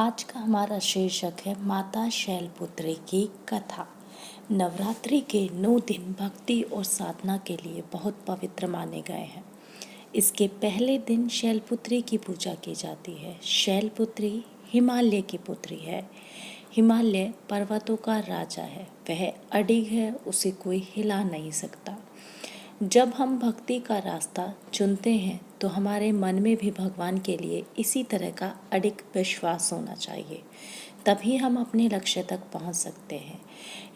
आज का हमारा शीर्षक है माता शैलपुत्री की कथा। नवरात्रि के 9 दिन भक्ति और साधना के लिए बहुत पवित्र माने गए हैं। इसके पहले दिन शैलपुत्री की पूजा की जाती है। शैलपुत्री हिमालय की पुत्री है। हिमालय पर्वतों का राजा है। वह अडिग है, उसे कोई हिला नहीं सकता। जब हम भक्ति का रास्ता चुनते हैं तो हमारे मन में भी भगवान के लिए इसी तरह का अडिग विश्वास होना चाहिए, तभी हम अपने लक्ष्य तक पहुंच सकते हैं।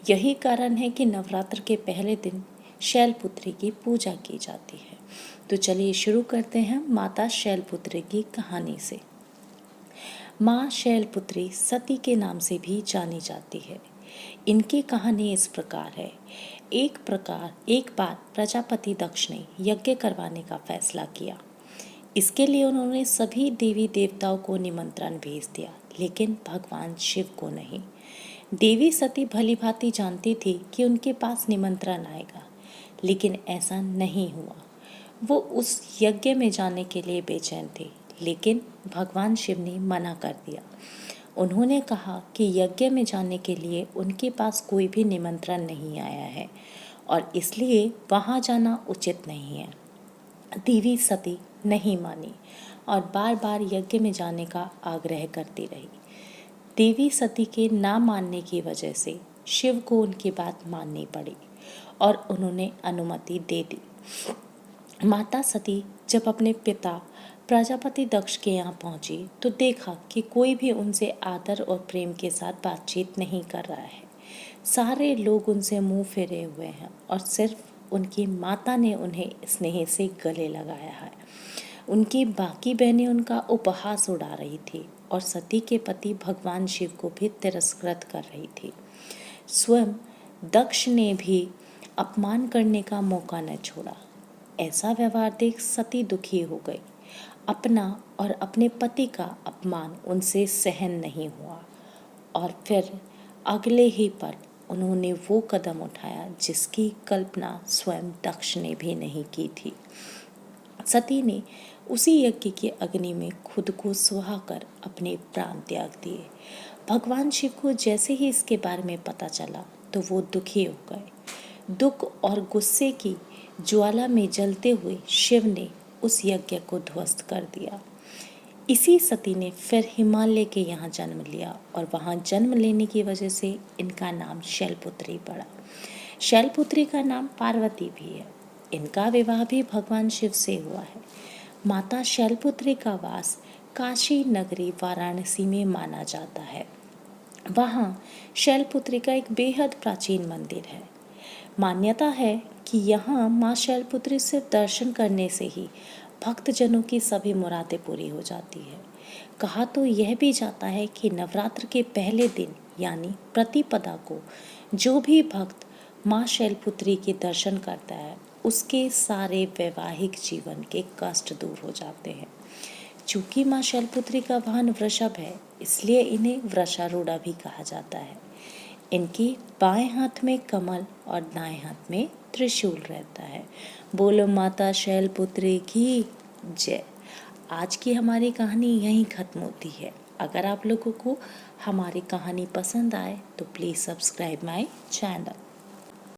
यही कारण है कि नवरात्र के पहले दिन शैलपुत्री की पूजा की जाती है। तो चलिए शुरू करते हैं माता शैलपुत्री की कहानी से। माँ शैलपुत्री सती के नाम से भी जानी जाती है। इनकी कहानी इस प्रकार है। एक बार प्रजापति दक्ष ने यज्ञ करवाने का फैसला किया। इसके लिए उन्होंने सभी देवी देवताओं को निमंत्रण भेज दिया, लेकिन भगवान शिव को नहीं। देवी सती भली भांति जानती थी कि उनके पास निमंत्रण आएगा, लेकिन ऐसा नहीं हुआ। वो उस यज्ञ में जाने के लिए बेचैन थे, लेकिन भगवान शिव ने मना कर दिया। उन्होंने कहा कि यज्ञ में जाने के लिए उनके पास कोई भी निमंत्रण नहीं आया है और इसलिए वहाँ जाना उचित नहीं है। देवी सती नहीं मानी और बार बार यज्ञ में जाने का आग्रह करती रही। देवी सती के ना मानने की वजह से शिव को उनकी बात माननी पड़ी और उन्होंने अनुमति दे दी। माता सती जब अपने पिता प्रजापति दक्ष के यहाँ पहुंची तो देखा कि कोई भी उनसे आदर और प्रेम के साथ बातचीत नहीं कर रहा है। सारे लोग उनसे मुंह फेरे हुए हैं और सिर्फ उनकी माता ने उन्हें स्नेह से गले लगाया है। उनकी बाकी बहनें उनका उपहास उड़ा रही थी और सती के पति भगवान शिव को भी तिरस्कृत कर रही थी। स्वयं दक्ष ने भी अपमान करने का मौका न छोड़ा। ऐसा व्यवहार देख सती दुखी हो गई। अपना और अपने पति का अपमान उनसे सहन नहीं हुआ और फिर अगले ही पल उन्होंने वो कदम उठाया जिसकी कल्पना स्वयं दक्ष ने भी नहीं की थी। सती ने उसी यज्ञ की अग्नि में खुद को सुहा कर अपने प्राण त्याग दिए। भगवान शिव को जैसे ही इसके बारे में पता चला तो वो दुखी हो गए। दुख और गुस्से की ज्वाला में जलते हुए शिव ने उस यज्ञ को ध्वस्त कर दिया। इसी सती ने फिर हिमालय के यहाँ जन्म लिया और वहाँ जन्म लेने की वजह से इनका नाम शैलपुत्री पड़ा। शैलपुत्री का नाम पार्वती भी है। इनका विवाह भी भगवान शिव से हुआ है। माता शैलपुत्री का वास काशी नगरी वाराणसी में माना जाता है। वहाँ शैलपुत्री का एक बेहद प्राचीन मंदिर है। मान्यता है कि यहाँ माँ शैलपुत्री से दर्शन करने से ही भक्तजनों की सभी मुरादें पूरी हो जाती है। कहा तो यह भी जाता है कि नवरात्र के पहले दिन यानी प्रतिपदा को जो भी भक्त माँ शैलपुत्री के दर्शन करता है उसके सारे वैवाहिक जीवन के कष्ट दूर हो जाते हैं। चूँकि माँ शैलपुत्री का वाहन वृषभ है, इसलिए इन्हें वृषारूढ़ा भी कहा जाता है। इनकी बाएं हाथ में कमल और दाएं हाथ में त्रिशूल रहता है। बोलो माता शैलपुत्री की जय। आज की हमारी कहानी यहीं ख़त्म होती है। अगर आप लोगों को हमारी कहानी पसंद आए तो प्लीज़ सब्सक्राइब माय चैनल।